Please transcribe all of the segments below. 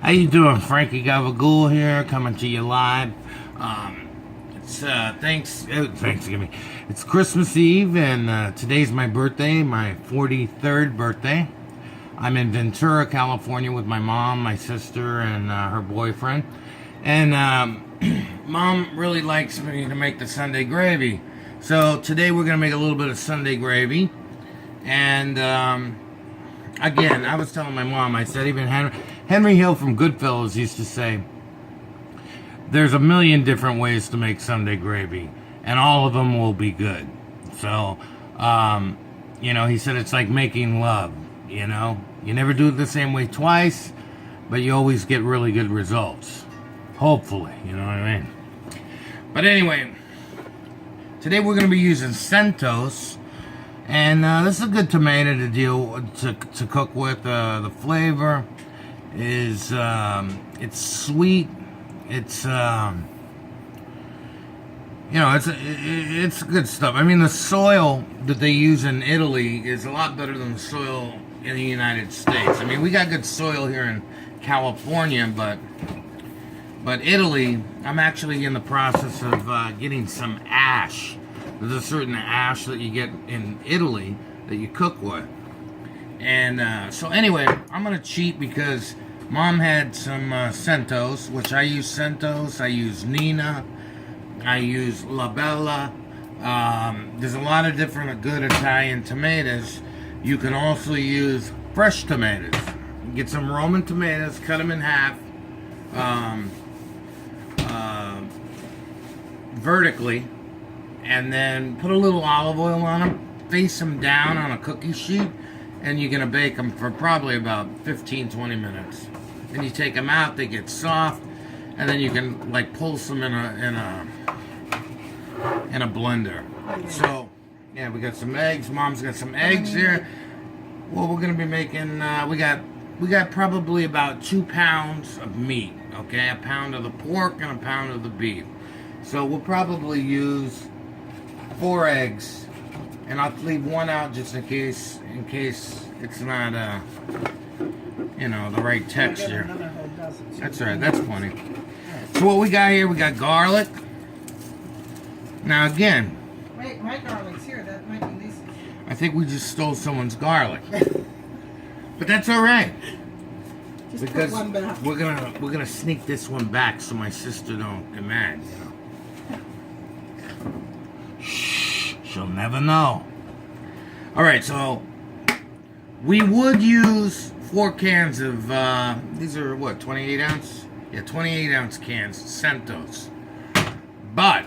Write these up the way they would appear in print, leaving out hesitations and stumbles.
How you doing? Frankie Gabagool here, coming to you live. It's Thanksgiving. It's Christmas Eve, and today's my birthday, my 43rd birthday. I'm in Ventura, California, with my mom, my sister, and her boyfriend. And Mom really likes me to make the Sunday gravy, so today we're gonna make a little bit of Sunday gravy. And again, I was telling my mom, I said even Henry Hill from Goodfellas used to say, there's a million different ways to make Sunday gravy, and all of them will be good. So, he said it's like making love, you never do it the same way twice, but you always get really good results. Hopefully, you know what I mean? But anyway, today we're going to be using CentOS. And this is a good tomato to cook with. The flavor is it's sweet. It's it's good stuff. I mean, the soil that they use in Italy is a lot better than the soil in the United States. I mean, we got good soil here in California, but Italy, I'm actually in the process of getting some ash. There's a certain ash that you get in Italy that you cook with. And so anyway, I'm going to cheat because Mom had some CentOS, which I use CentOS, I use Nina, I use La Bella. There's a lot of different good Italian tomatoes. You can also use fresh tomatoes. Get some Roman tomatoes, cut them in half vertically, and then put a little olive oil on them, face them down on a cookie sheet, and you're going to bake them for probably about 15-20 minutes. Then you take them out, they get soft, and then you can like pulse them in a blender. So yeah, we got some eggs. Mom's got some eggs here. Well, we're going to be making we got probably about 2 pounds of meat, okay? A pound of the pork and a pound of the beef. So we'll probably use 4 eggs, and I'll leave one out just in case it's not the right texture. That's all right, that's plenty. So what we got here, we got garlic. Now again, wait, my garlic's here. That might be Lisa's. I think we just stole someone's garlic, but that's all right. Just because put one back. we're gonna sneak this one back so my sister don't get mad. Shh, she'll never know. All right, so we would use 4 cans of these are what, 28 ounce? Yeah, 28 ounce cans, CentOS. But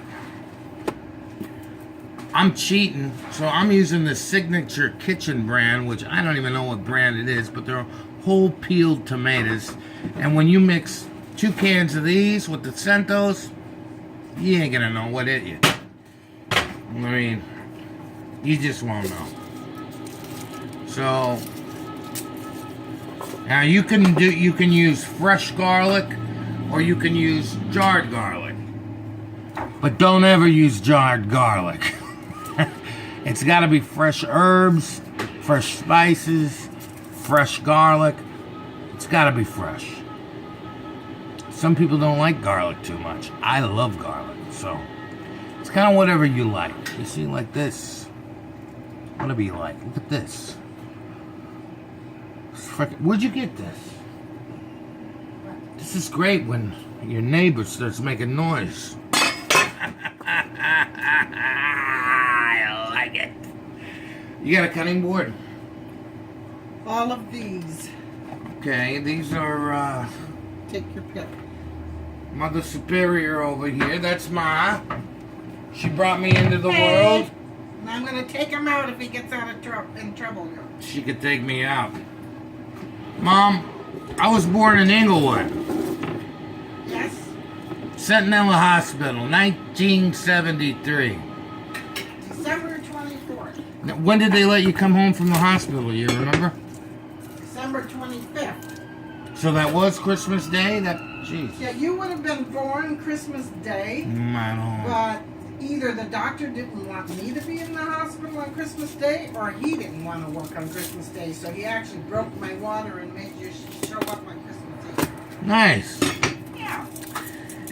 I'm cheating, so I'm using the Signature Kitchen brand, which I don't even know what brand it is, but they're whole peeled tomatoes. And when you mix 2 cans of these with the CentOS, you ain't gonna know what hit you. I mean, you just won't know. So now you can use fresh garlic, or you can use jarred garlic. But don't ever use jarred garlic. It's got to be fresh herbs, fresh spices, fresh garlic. It's got to be fresh. Some people don't like garlic too much. I love garlic, so it's kind of whatever you like. You see, like this. Whatever you like. Look at this. Where'd you get this? This is great when your neighbor starts making noise. I like it. You got a cutting board? All of these. Okay, these are Take your pick. Mother Superior over here. That's Ma. She brought me into the world. And I'm going to take him out if he gets out of trouble. She could take me out. Mom, I was born in Inglewood. Yes? Centinela Hospital, 1973. December 24th. Now, when did they let you come home from the hospital? You remember? December 25th. So that was Christmas Day? Jeez. Yeah, you would have been born Christmas Day, I don't. but either the doctor didn't want me to be in the hospital on Christmas Day, or he didn't want to work on Christmas Day, so he actually broke my water and made you show up on Christmas Eve. Nice. Yeah.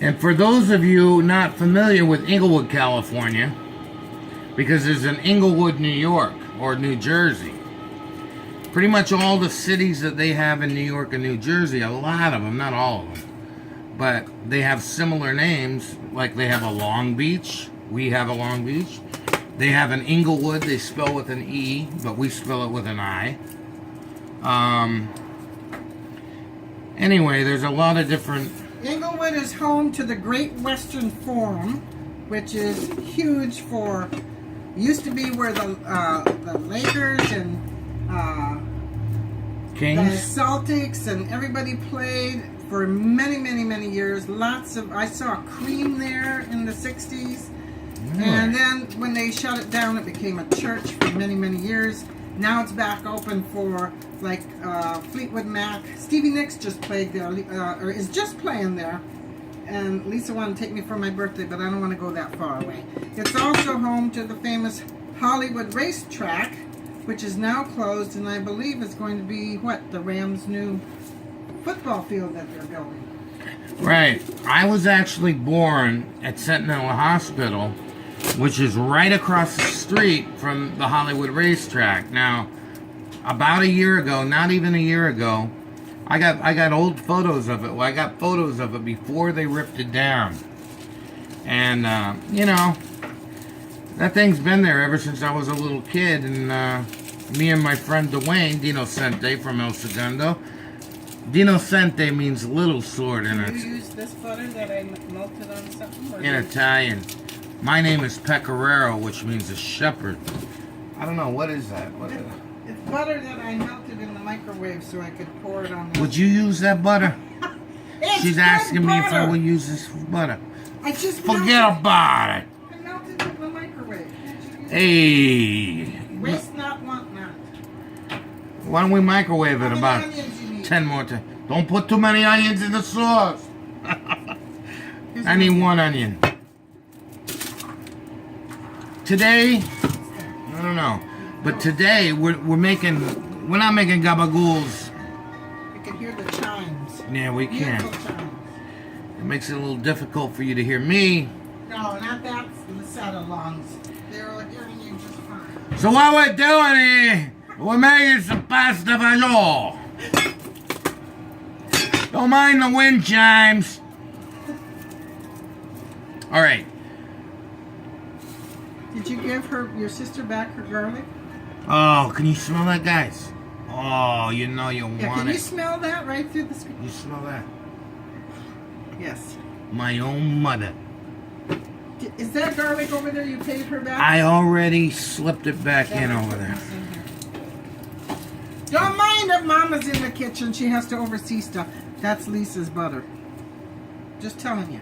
And for those of you not familiar with Inglewood, California, because there's an Inglewood, New York, or New Jersey. Pretty much all the cities that they have in New York and New Jersey, a lot of them, not all of them, but they have similar names. Like they have a Long Beach. We have a Long Beach. They have an Inglewood. They spell with an E, but we spell it with an I. Anyway, there's a lot of different... Inglewood is home to the Great Western Forum, which is huge for... Used to be where the Lakers and the Kings. Celtics and everybody played for many, many, many years. Lots of... I saw Cream there in the 60s. And then when they shut it down, it became a church for many, many years. Now it's back open for like Fleetwood Mac. Stevie Nicks just played there, or is just playing there. And Lisa wanted to take me for my birthday, but I don't want to go that far away. It's also home to the famous Hollywood Racetrack, which is now closed, and I believe is going to be, what, the Rams' new football field that they're building. Right. I was actually born at Sentinel Hospital, which is right across the street from the Hollywood Racetrack. Now, about a year ago, not even a year ago, I got old photos of it. Well, I got photos of it before they ripped it down. And, you know, that thing's been there ever since I was a little kid. And me and my friend Dwayne, Dino Sente from El Segundo. Dino Sente means little sword in Did it. you use this butter that I melted on something? Or In Italian. My name is Pecoraro, which means a shepherd. I don't know, what is that? What is it? It's butter that I melted in the microwave so I could pour it on the... Would you use that butter? It's She's good asking me if I butter. would use this butter. I just Forget melted, about it. I melted it in the microwave. Can't you use Hey. it? Waste not, want not. Why don't we microwave How it many about onions you need? 10 more times? Don't put too many onions in the sauce. Here's I need one onion. Today, I don't know, but today we're not making gabagools. You can hear the chimes. Yeah, we can. Beautiful chimes. It makes it a little difficult for you to hear me. No, not that. The saddle-longs. They're hearing you just fine. So what we're doing here, we're making some pasta fagioli. Don't mind the wind chimes. All right. Did you give your sister back her garlic? Oh, can you smell that, guys? Oh, you know you Yeah, want can you it. smell that right through the screen? You smell that? Yes. My own mother. Is that garlic over there you paid her back? I already slipped it back in over there. Don't mind if Mama's in the kitchen. She has to oversee stuff. That's Lisa's butter. Just telling you.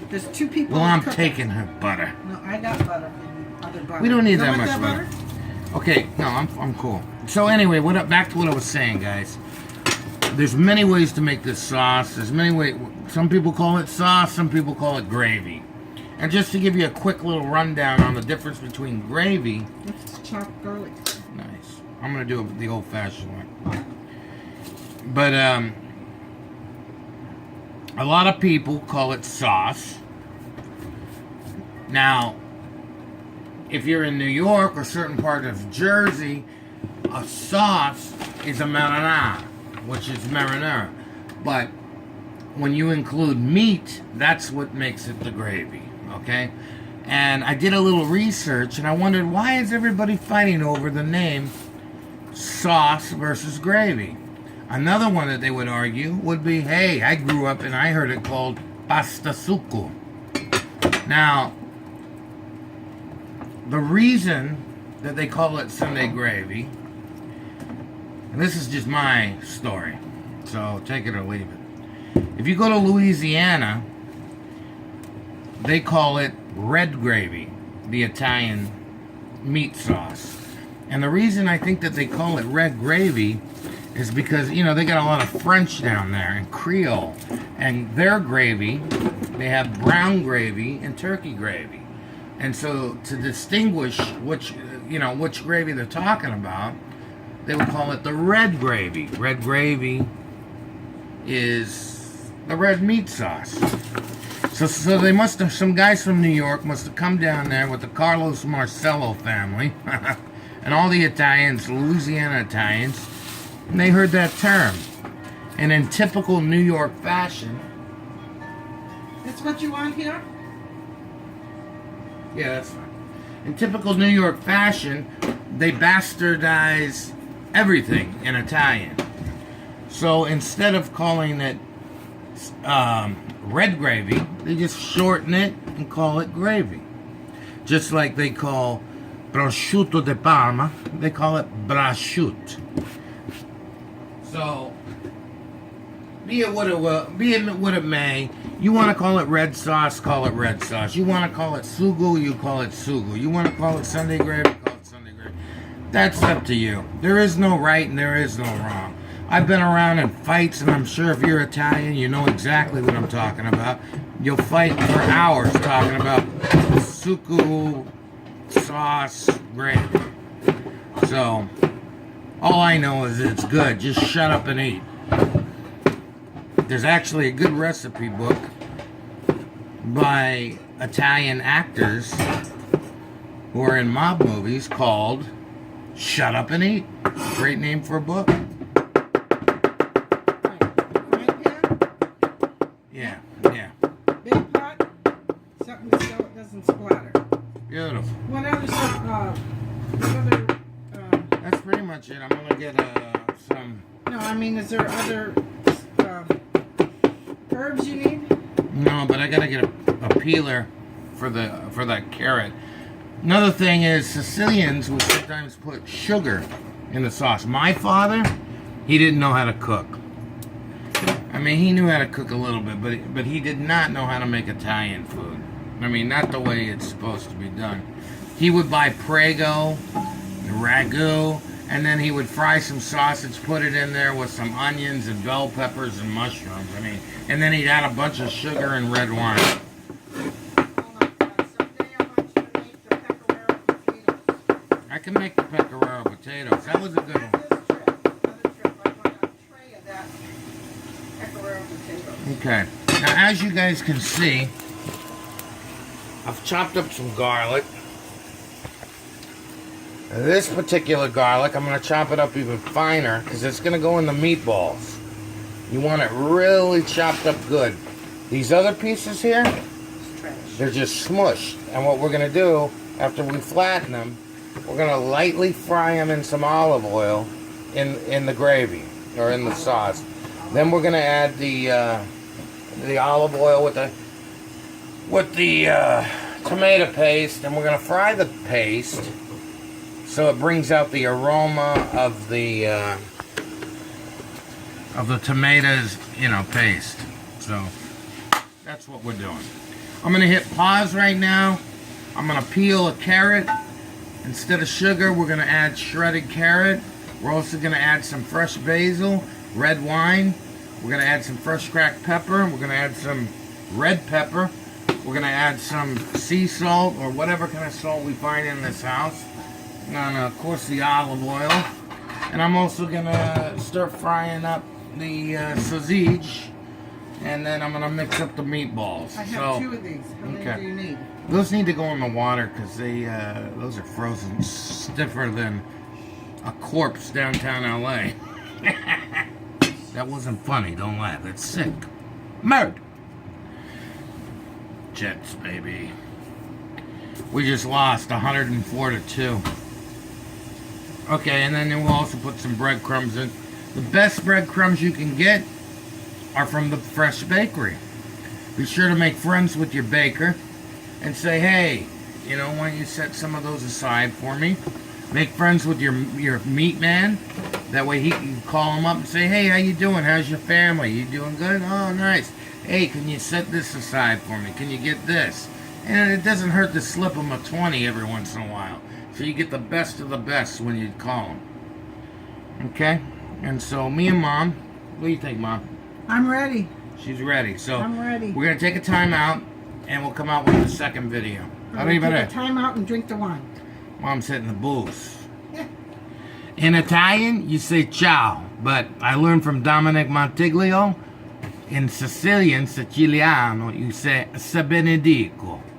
There's two people. Well, I'm cooking. taking her butter. No, I got butter. Other butter. We don't need You that want much butter. Okay, no, I'm cool. So anyway, back to what I was saying, guys. There's many ways to make this sauce. There's many ways. Some people call it sauce. Some people call it gravy. And just to give you a quick little rundown on the difference between gravy. It's chopped garlic. Nice. I'm gonna do the old-fashioned one. But a lot of people call it sauce. Now, if you're in New York or certain part of Jersey, a sauce is a marinara, which is marinara. But when you include meat, that's what makes it the gravy, okay? And I did a little research, and I wondered, why is everybody fighting over the name sauce versus gravy? Another one that they would argue would be, hey, I grew up and I heard it called pasta succo. Now, the reason that they call it Sunday gravy, and this is just my story, so take it or leave it. If you go to Louisiana, they call it red gravy, the Italian meat sauce. And the reason I think that they call it red gravy is because, you know, they got a lot of French down there and Creole. And their gravy, they have brown gravy and turkey gravy. And so to distinguish which gravy they're talking about, they would call it the red gravy. Red gravy is the red meat sauce. So they must have, some guys from New York must have come down there with the Carlos Marcello family and all the Italians, Louisiana Italians, and they heard that term. And in typical New York fashion, That's what you want here? yeah, that's fine. In typical New York fashion, they bastardize everything in Italian. So instead of calling it red gravy, they just shorten it and call it gravy. Just like they call prosciutto di Parma, they call it brasciut. So, be it what it may, you want to call it red sauce, call it red sauce. You want to call it sugo, you call it sugo. You want to call it Sunday gravy, call it Sunday gravy. That's up to you. There is no right and there is no wrong. I've been around in fights, and I'm sure if you're Italian, you know exactly what I'm talking about. You'll fight for hours talking about sugo, sauce, gravy. So, all I know is it's good. Just shut up and eat. There's actually a good recipe book by Italian actors who are in mob movies called Shut Up and Eat. Great name for a book. Yeah. Big pot, something so it doesn't splatter. Beautiful. What other stuff? What other? That's pretty much it. I'm gonna get some. No, I mean, is there other herbs you need? No, but I gotta get a peeler for that carrot. Another thing is Sicilians will sometimes put sugar in the sauce. My father, he didn't know how to cook. I mean, he knew how to cook a little bit, but he did not know how to make Italian food. I mean, not the way it's supposed to be done. He would buy Prego, ragu, and then he would fry some sausage, put it in there with some onions and bell peppers and mushrooms. I mean, and then he'd add a bunch of sugar and red wine. Someday I want you to make the pecoraro potatoes. I can make the pecoraro potatoes. That was a good one. Another trip. I want a tray of that pecoraro potatoes. Okay. Now, as you guys can see, I've chopped up some garlic. Now, this particular garlic, I'm going to chop it up even finer because it's going to go in the meatballs. You want it really chopped up good. These other pieces here, It's trash. they're just smushed. And what we're going to do, after we flatten them, we're going to lightly fry them in some olive oil in the gravy or in the sauce. Then we're going to add the olive oil with the tomato paste, and we're going to fry the paste so it brings out the aroma of the tomatoes, paste. So that's what we're doing. I'm going to hit pause right now. I'm going to peel a carrot. Instead of sugar, we're going to add shredded carrot. We're also going to add some fresh basil, red wine. We're going to add some fresh cracked pepper. We're going to add some red pepper. We're going to add some sea salt or whatever kind of salt we find in this house. And of course the olive oil. And I'm also going to start frying up the sausage. And then I'm going to mix up the meatballs. I have two of these. How many okay. do you need? Those need to go in the water because those are frozen stiffer than a corpse downtown LA. That wasn't funny. Don't laugh. It's sick. Murder. Jets, baby. We just lost 104-2. Okay, and then we'll also put some breadcrumbs in. The best breadcrumbs you can get are from the Fresh Bakery. Be sure to make friends with your baker and say, hey, why don't you set some of those aside for me? Make friends with your meat man. That way he can call him up and say, hey, how you doing? How's your family? You doing good? Oh, nice. Hey, can you set this aside for me? Can you get this? And it doesn't hurt to slip him a 20 every once in a while. So you get the best of the best when you call him. Okay? And so me and Mom, what do you think, Mom? I'm ready. She's ready. So I'm ready. We're going to take a time out and we'll come out with the second video. Take a time out and drink the wine. Mom's hitting the booze. In Italian, you say ciao, but I learned from Dominic Montiglio, In Sicilian, Siciliano, you say "se benedico."